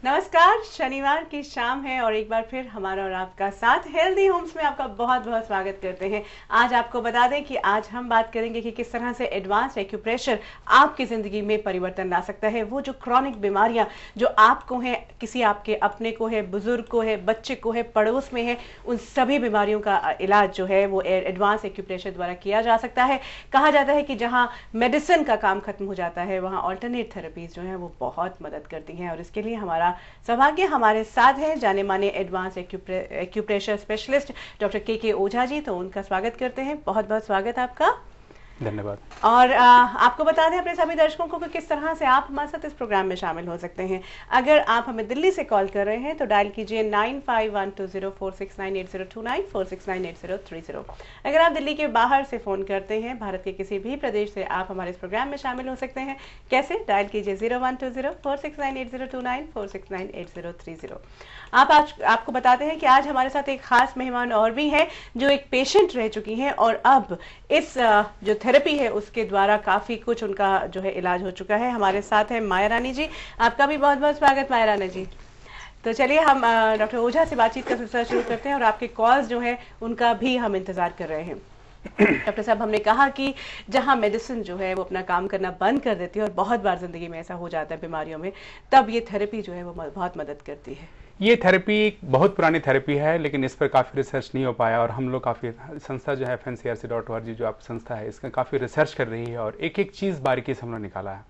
नमस्कार, शनिवार की शाम है और एक बार फिर हमारा और आपका साथ हेल्दी होम्स में आपका बहुत बहुत स्वागत करते हैं। आज आपको बता दें कि आज हम बात करेंगे कि किस तरह से एडवांस एक्यूप्रेशर आपकी जिंदगी में परिवर्तन ला सकता है। वो जो क्रॉनिक बीमारियां जो आपको हैं, किसी आपके अपने को है, बुजुर्ग को है, बच्चे को है, पड़ोस में है, उन सभी बीमारियों का इलाज जो है वो एडवांस एक्यूप्रेशर द्वारा किया जा सकता है। कहा जाता है कि जहाँ मेडिसिन का काम खत्म हो जाता है वहाँ ऑल्टरनेट थेरेपीज जो है वो बहुत मदद करती हैं और इसके लिए हमारा सौभाग्य हमारे साथ है जाने माने एडवांस एक्यूप्रेशर स्पेशलिस्ट डॉक्टर के ओझा जी। तो उनका स्वागत करते हैं। बहुत बहुत स्वागत आपका। धन्यवाद। और आपको बता दें अपने सभी दर्शकों को कि किस तरह से आप हमारे साथ इस प्रोग्राम में शामिल हो सकते हैं। अगर आप हमें दिल्ली से कॉल कर रहे हैं तो डायल कीजिए 951204698029 4698030। अगर आप दिल्ली के बाहर से फोन करते हैं, भारत के किसी भी प्रदेश से, आप हमारे इस प्रोग्राम में शामिल हो सकते हैं। कैसे? डायल कीजिए 012046980294 4698030। आपको बताते हैं कि आज हमारे साथ एक खास मेहमान और भी है जो एक पेशेंट रह चुकी हैं और अब इस जो थेरेपी है उसके द्वारा काफी कुछ उनका जो है इलाज हो चुका है। हमारे साथ है माया रानी जी। आपका भी बहुत बहुत स्वागत माया रानी जी। तो चलिए हम डॉक्टर ओझा से बातचीत का सिलसिला शुरू करते हैं और आपके कॉल्स जो है उनका भी हम इंतजार कर रहे हैं। डॉक्टर साहब, हमने कहा कि जहां मेडिसिन जो है वो अपना काम करना बंद कर देती है और बहुत बार जिंदगी में ऐसा हो जाता है बीमारियों में, तब ये थेरेपी जो है वो बहुत मदद करती है। ये थेरेपी बहुत पुरानी थेरेपी है लेकिन इस पर काफ़ी रिसर्च नहीं हो पाया और हम लोग काफ़ी संस्था जो है FNCRC.org जो आप संस्था है इसका काफ़ी रिसर्च कर रही है और एक एक चीज़ बारीकी से हम लोग निकाला है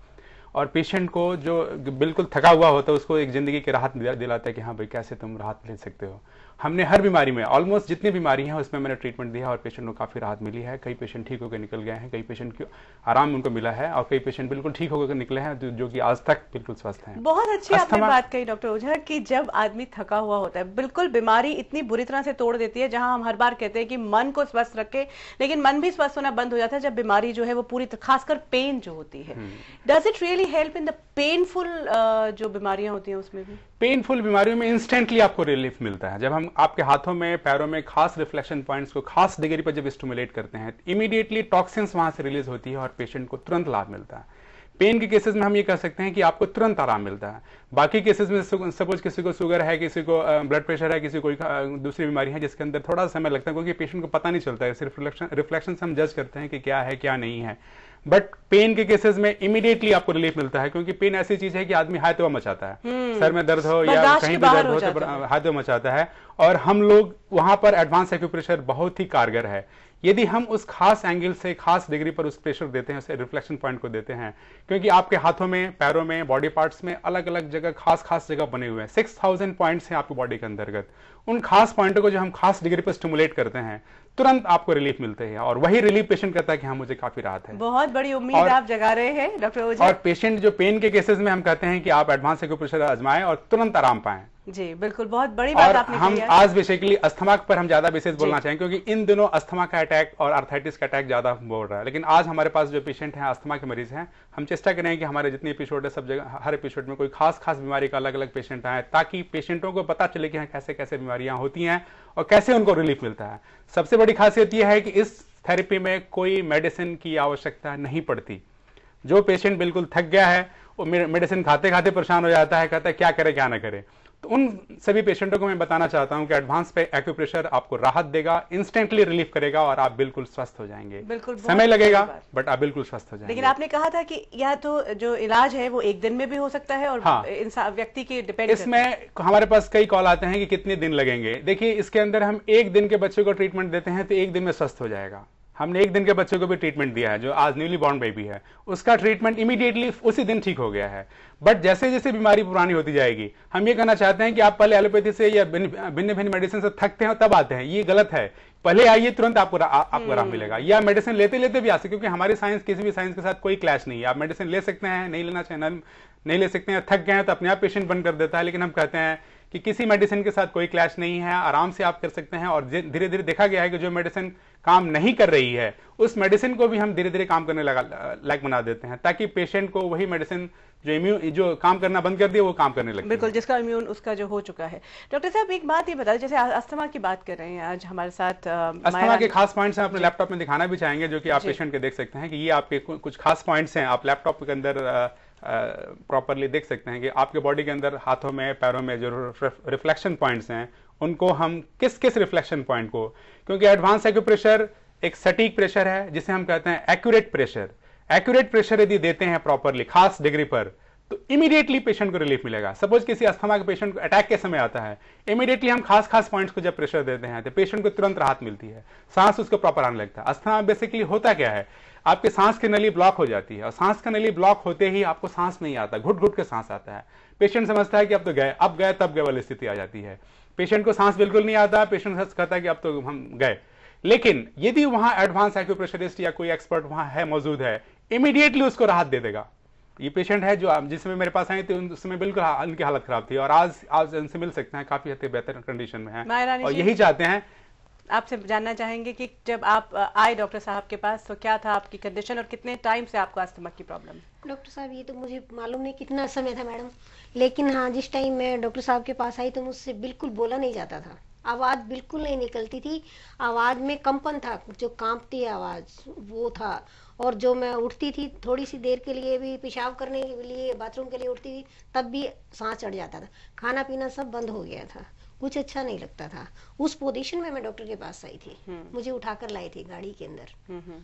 और पेशेंट को जो बिल्कुल थका हुआ होता है उसको एक ज़िंदगी की राहत दिलाता है कि हाँ भाई कैसे तुम राहत ले सकते हो। हमने हर बीमारी में ऑलमोस्ट जितनी बीमारी हैं उसमें मैंने ट्रीटमेंट दिया और पेशेंट को काफ़ी राहत मिली है। कई पेशेंट ठीक होकर निकल गए हैं, कई पेशेंट को आराम उनको मिला है और कई पेशेंट बिल्कुल ठीक होकर निकले हैं जो कि आज तक बिल्कुल स्वस्थ हैं। बहुत अच्छी आपने बात कही डॉक्टर ओझा कि जब आदमी थका हुआ होता है, बिल्कुल बीमारी इतनी बुरी तरह से तोड़ देती है। जहां हम हर बार कहते हैं कि मन को स्वस्थ रखे, लेकिन मन भी स्वस्थ होना बंद हो जाता है जब बीमारी जो है वो पूरी, खासकर पेन जो होती है। Does it really help in the painful जो बीमारियां होती हैं उसमें भी? पेनफुल बीमारियों में इंस्टेंटली आपको रिलीफ मिलता है। जब हम आपके हाथों में, पैरों में खास रिफ्लेक्शन पॉइंट्स को खास डिग्री पर जब स्टिमुलेट करते हैं, इमीडिएटली टॉक्सिन्स वहां से रिलीज होती है और पेशेंट को तुरंत लाभ मिलता है। पेन के केसेस में हम ये कह सकते हैं कि आपको तुरंत आराम मिलता है। बाकी केसेस में सपोज किसी को शुगर है, किसी को ब्लड प्रेशर है, किसी को कोई दूसरी बीमारी है जिसके अंदर थोड़ा समय लगता है क्योंकि पेशेंट को पता नहीं चलता है। सिर्फ रिफ्लेक्शन से हम जज करते हैं कि क्या है क्या नहीं है। बट पेन के केसेस में इमीडिएटली आपको रिलीफ मिलता है क्योंकि पेन ऐसी चीज है कि आदमी हाय तो मचाता है, सर में दर्द हो या कहीं भी दर्द हो तो हाय तो मचाता है और हम लोग वहां पर एडवांस एक्यूप्रेशर बहुत ही कारगर है। यदि हम उस खास एंगल से खास डिग्री पर उस प्रेशर देते हैं, उसे रिफ्लेक्शन पॉइंट को देते हैं, क्योंकि आपके हाथों में, पैरों में, बॉडी पार्ट्स में अलग अलग जगह खास जगह बने हुए हैं। 6000 पॉइंट्स हैं आपकी बॉडी के अंतर्गत। उन खास पॉइंटों को जो हम खास डिग्री पर स्टिमुलेट करते हैं तुरंत आपको रिलीफ मिलते हैं और वही रिलीफ पेशेंट कहता है कि हाँ मुझे काफी राहत है। बहुत बड़ी उम्मीद आप जगा रहे हैं डॉक्टर ओझा। और पेशेंट जो पेन के केसेस में हम कहते हैं कि आप एडवांस एक्यूप्रेशर आजमाएं और तुरंत आराम पाएं। जी बिल्कुल, बहुत बड़ी बात आपने हम आज बेसिकली अस्थमा पर हम ज्यादा विशेष बोलना चाहेंगे क्योंकि इन दिनों अस्थमा का अटैक और आर्थराइटिस का अटैक ज्यादा बोल रहा है। लेकिन आज हमारे पास जो पेशेंट हैं अस्थमा के मरीज हैं, हम चेष्टा करें कि हमारे जितने एपिसोड है सब जगह हर एपिसोड में कोई खास बीमारी का अलग अलग पेशेंट आए ताकि पेशेंटों को पता चले कि हाँ कैसे कैसे बीमारियां होती हैं और कैसे उनको रिलीफ मिलता है। सबसे बड़ी खासियत यह है कि इस थेरेपी में कोई मेडिसिन की आवश्यकता नहीं पड़ती। जो पेशेंट बिल्कुल थक गया है वो मेडिसिन खाते खाते परेशान हो जाता है, कहता है क्या करे क्या ना करे, तो उन सभी पेशेंटों को मैं बताना चाहता हूं कि एडवांस पे एक्यूप्रेशर आपको राहत देगा, इंस्टेंटली रिलीफ करेगा और आप बिल्कुल स्वस्थ हो जाएंगे। बिल्कुल समय लगेगा बट आप बिल्कुल स्वस्थ हो जाएंगे। लेकिन आपने कहा था कि यह तो जो इलाज है वो एक दिन में भी हो सकता है और व्यक्ति के डिपेंड। इसमें हमारे पास कई कॉल आते हैं कि कितने दिन लगेंगे। देखिए इसके अंदर हम एक दिन के बच्चे को ट्रीटमेंट देते हैं तो एक दिन में स्वस्थ हो जाएगा। हमने एक दिन के बच्चे को भी ट्रीटमेंट दिया है जो आज न्यूली बॉर्न बेबी है, उसका ट्रीटमेंट इमीडिएटली उसी दिन ठीक हो गया है। बट जैसे जैसे बीमारी पुरानी होती जाएगी, हम ये कहना चाहते हैं कि आप पहले एलोपैथी से या भिन्न मेडिसिन से थकते हैं तब आते हैं, ये गलत है। पहले आइए तुरंत आपको आराम मिलेगा, या मेडिसिन लेते लेते भी आ सकते, क्योंकि हमारी साइंस किसी भी साइंस के साथ कोई क्लैश नहीं है। आप मेडिसिन ले सकते हैं, नहीं लेना चाहिए नहीं ले सकते हैं, थक गए हैं तो अपने आप पेशेंट बंद कर देता है। लेकिन हम कहते हैं कि किसी मेडिसिन के साथ कोई क्लैश नहीं है, आराम से आप कर सकते हैं। और धीरे धीरे देखा गया है कि जो मेडिसिन काम नहीं कर रही है उस मेडिसिन को भी हम धीरे धीरे काम करने लायक बना देते हैं, ताकि पेशेंट को वही मेडिसिन जो काम करना बंद कर दिया वो काम करने लगे। बिल्कुल, जिसका इम्यून उसका जो हो चुका है। डॉक्टर साहब एक बात ये बता, जैसे अस्थमा की बात कर रहे हैं आज हमारे साथ, अस्थमा के खास पॉइंट्स हैं अपने लैपटॉप में दिखाना भी चाहेंगे, जो कि आप पेशेंट के देख सकते हैं कि ये आपके कुछ खास पॉइंट्स हैं। आप लैपटॉप के अंदर प्रॉपरली देख सकते हैं कि आपके बॉडी के अंदर हाथों में पैरों में जो रिफ्लेक्शन पॉइंट्स हैं उनको हम किस किस रिफ्लेक्शन पॉइंट को, क्योंकि एडवांस एक्यूप्रेशर एक सटीक प्रेशर है जिसे हम कहते हैं एक्यूरेट प्रेशर। एक्यूरेट प्रेशर यदि देते हैं प्रॉपरली खास डिग्री पर तो इमीडिएटली पेशेंट को रिलीफ मिलेगा। सपोज किसी अस्थमा के पेशेंट को अटैक के समय आता है, इमीडिएटली हम खास खास पॉइंट्स को जब प्रेशर देते हैं तो पेशेंट को तुरंत राहत मिलती है, सांस उसको प्रॉपर आने लगता है। अस्थमा बेसिकली होता क्या है, आपके सांस की नली ब्लॉक हो जाती है और सांस की नली ब्लॉक होते ही आपको सांस नहीं आता, घुट घुट के सांस आता है। पेशेंट समझता है कि अब तो गए, अब गए तब गए वाली स्थिति आ जाती है। पेशेंट को सांस बिल्कुल नहीं आता, पेशेंट कहता है कि अब तो हम गए। लेकिन यदि वहां एडवांस एक्यूप्रेशरिस्ट या कोई एक्सपर्ट वहां है, मौजूद है, इमीडिएटली उसको राहत दे देगा। ये पेशेंट है जो जिसमें मेरे पास आए थे उसमें बिल्कुल उनकी हालत खराब थी और आज उनसे मिल सकते हैं, काफी हद तक बेहतर कंडीशन में है और यही चाहते हैं। आपसे जानना चाहेंगे कि जब आप आए डॉक्टर साहब के पास तो क्या था आपकी कंडीशन और कितने टाइम से आपको अस्थमा की प्रॉब्लम? डॉक्टर साहब ये तो मुझे मालूम नहीं कितना समय था मैडम, लेकिन हाँ जिस टाइम मैं डॉक्टर साहब के पास आई तो मुझसे बिल्कुल बोला नहीं जाता था, आवाज बिल्कुल नहीं निकलती थी, आवाज में कंपन था, जो कांपती है आवाज वो था। और जो मैं उठती थी थोड़ी सी देर के लिए भी, पेशाब करने के लिए बाथरूम के लिए उठती थी तब भी सांस चढ़ जाता था, खाना पीना सब बंद हो गया था, कुछ अच्छा नहीं लगता था। उस पोजीशन में मैं डॉक्टर के पास आई थी, मुझे उठाकर लाई थी गाड़ी के अंदर।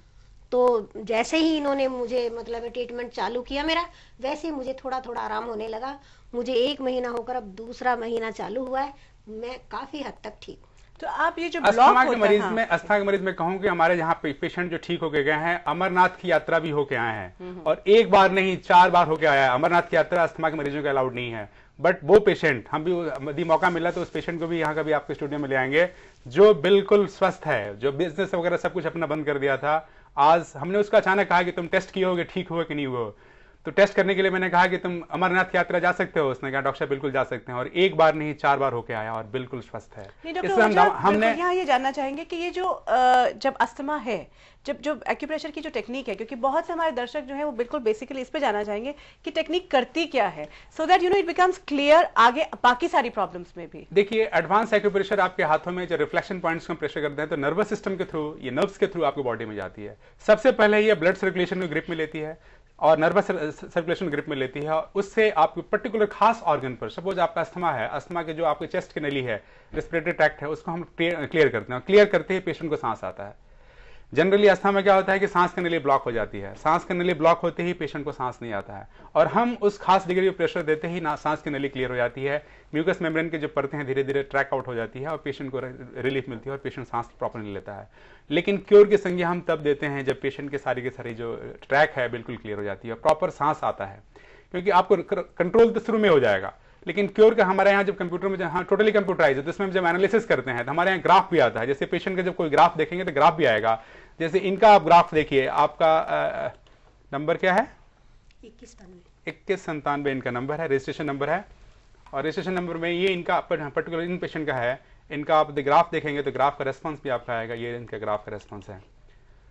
तो जैसे ही इन्होंने मुझे मतलब ट्रीटमेंट चालू किया मेरा, वैसे ही मुझे थोड़ा थोड़ा आराम होने लगा। मुझे 1 महीना होकर अब दूसरा महीना चालू हुआ है, मैं काफी हद तक ठीक। तो आप ये जो अस्थमा के मरीज में अस्थमा के मरीज में कहूं कि हमारे यहाँ पेशेंट जो ठीक होके गए हैं, अमरनाथ की यात्रा भी होके आए हैं और एक बार नहीं 4 बार होके आया है। अमरनाथ की यात्रा अस्थमा के मरीजों के अलाउड नहीं है, बट वो पेशेंट हम भी यदि मौका मिला तो उस पेशेंट को भी यहाँ का भी आपके स्टूडियो में ले आएंगे जो बिल्कुल स्वस्थ है, जो बिजनेस वगैरह सब कुछ अपना बंद कर दिया था। आज हमने उसका अचानक कहा कि तुम टेस्ट किए होगे, ठीक हुआ कि नहीं हुआ, तो टेस्ट करने के लिए मैंने कहा कि तुम अमरनाथ यात्रा जा सकते हो। उसने कहा डॉक्टर साहब बिल्कुल जा सकते हैं और एक बार नहीं 4 बार होके आया और बिल्कुल स्वस्थ है। इसलिए हमने यहाँ ये जानना चाहेंगे कि ये जो जब अस्थमा है, जब जो एक्यूप्रेशर की जो टेक्निक है, क्योंकि बहुत से हमारे दर्शक जो है वो बिल्कुल बेसिकली इस पे जानना चाहेंगे कि टेक्निक करती क्या है, so that it becomes clear आगे बाकी सारी प्रॉब्लम्स में भी। देखिए एडवांस एक्यूप्रेशर आपके हाथों में जो रिफ्लेक्शन पॉइंट्स को प्रेशर करते हैं तो नर्वस सिस्टम के थ्रू, ये नर्व्स के थ्रू आपकी बॉडी में जाती है। सबसे पहले ये ब्लड सर्कुलेशन को ग्रिप में लेती है और नर्वस सर्कुलेशन ग्रिप में लेती है और उससे आपके पर्टिकुलर खास ऑर्गन पर, सपोज आपका अस्थमा है, अस्थमा के जो आपके चेस्ट की नली है, रेस्पिरेटरी ट्रैक्ट है, उसको हम क्लियर करते हैं। क्लियर करते ही पेशेंट को सांस आता है। जनरली अस्थमा में क्या होता है कि सांस की नली ब्लॉक हो जाती है, सांस की नली ब्लॉक होते ही पेशेंट को सांस नहीं आता है और हम उस खास डिग्री पे प्रेशर देते ही ना सांस की नली क्लियर हो जाती है, म्यूकस मेम्ब्रेन के जो परतें हैं धीरे धीरे ट्रैक आउट हो जाती है और पेशेंट को रिलीफ मिलती है और पेशेंट सांस प्रॉपर नहीं लेता है। लेकिन क्योर की संज्ञा हम तब देते हैं जब पेशेंट के सारी जो ट्रैक है बिल्कुल क्लियर हो जाती है, प्रॉपर सांस आता है, क्योंकि आपको कंट्रोल तो शुरू में हो जाएगा। लेकिन क्योर का हमारे यहाँ जब कंप्यूटर में हाँ टोटली कंप्यूटराइज है तो इसमें जब एनालिसिस करते हैं तो हमारे यहाँ ग्राफ भी आता है। जैसे पेशेंट का जब कोई ग्राफ देखेंगे तो ग्राफ भी आएगा। जैसे इनका आप ग्राफ देखिए, आपका नंबर क्या है? 2197 इनका नंबर है, रजिस्ट्रेशन नंबर है और रजिस्ट्रेशन नंबर में ये इनका पर्टिकुलर इन पेशेंट का है। इनका आप ग्राफ देखेंगे तो ग्राफ का रेस्पॉन्स भी आपका आएगा, ये इनका ग्राफ का रेस्पॉन्स है।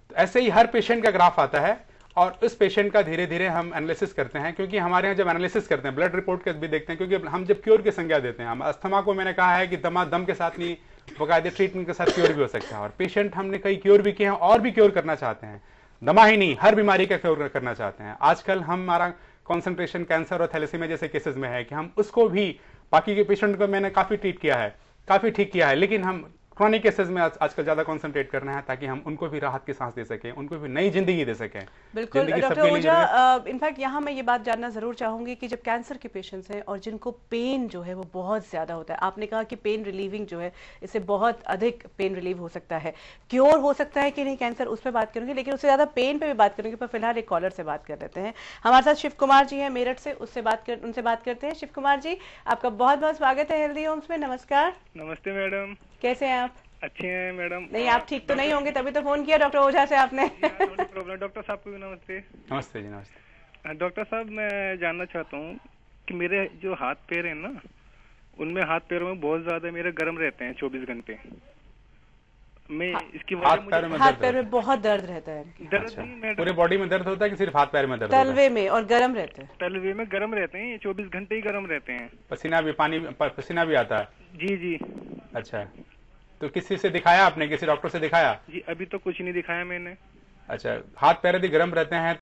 तो ऐसे ही हर पेशेंट का ग्राफ आता है और उस पेशेंट का धीरे धीरे हम एनालिसिस करते हैं, क्योंकि हमारे यहाँ जब एनालिसिस करते हैं ब्लड रिपोर्ट के भी देखते हैं, क्योंकि हम जब क्योर की संज्ञा देते हैं, हम अस्थमा को मैंने कहा है कि दम के साथ नहीं, बाकायदे ट्रीटमेंट के साथ क्योर भी हो सकता है और पेशेंट हमने कई क्योर भी किए हैं और भी क्योर करना चाहते हैं। दमा ही नहीं, हर बीमारी का क्योर करना चाहते हैं। आजकल हमारा कॉन्सेंट्रेशन कैंसर और थैलेसीमिया जैसे केसेस में है कि हम उसको भी, बाकी के पेशेंट को मैंने काफी ट्रीट किया है, काफी ठीक किया है, लेकिन हम क्रॉनिक केसेस में आजकल ज्यादा कंसंट्रेट करना है ताकि हम उनको भी राहत की सांस दे सकें, उनको भी नई जिंदगी दे सकें। बिल्कुल डॉक्टर ओझा, इनफैक्ट यहाँ मैं ये बात जानना जरूर चाहूंगी कि जब कैंसर के पेशेंट्स हैं और जिनको पेन जो है वो बहुत ज्यादा होता है, आपने कहा कि पेन रिलीविंग जो है इससे बहुत अधिक पेन रिलीव हो सकता है, क्योर हो सकता है कि नहीं कैंसर, उस पर बात करूंगी, लेकिन उससे ज्यादा पेन पे भी बात करूंगी। पर फिलहाल एक कॉलर से बात कर लेते हैं। हमारे साथ शिव कुमार जी हैं मेरठ से, उनसे बात करते हैं। शिव कुमार जी, आपका बहुत बहुत स्वागत है हेल्दी होम्स में। नमस्कार। नमस्ते मैडम, कैसे हैं आप? अच्छे हैं मैडम। नहीं, आप ठीक तो नहीं होंगे तभी तो फोन किया डॉक्टर ओझा से आपने। प्रॉब्लम। डॉक्टर साहब को भी नमस्ते। नमस्ते जी, नमस्ते। डॉक्टर साहब, मैं जानना चाहता हूँ कि मेरे जो हाथ पैर हैं ना, उनमें हाथ पैरों में बहुत ज्यादा मेरे गर्म रहते हैं 24 घंटे। मैं इसकी हाथ पैर में बहुत दर्द रहता है। दर्द पूरे बॉडी में दर्द होता है कि सिर्फ हाथ पैर में दर्द? तलवे में और गर्म रहते हैं। तलवे में गर्म रहते हैं, 24 घंटे ही गर्म रहते हैं। पसीना भी आता है? जी जी। अच्छा, तो किसी से दिखाया आपने, किसी डॉक्टर से दिखाया? जी अभी तो कुछ नहीं दिखाया मैंने। अच्छा, हाथ पैर यदि गर्म रहते हैं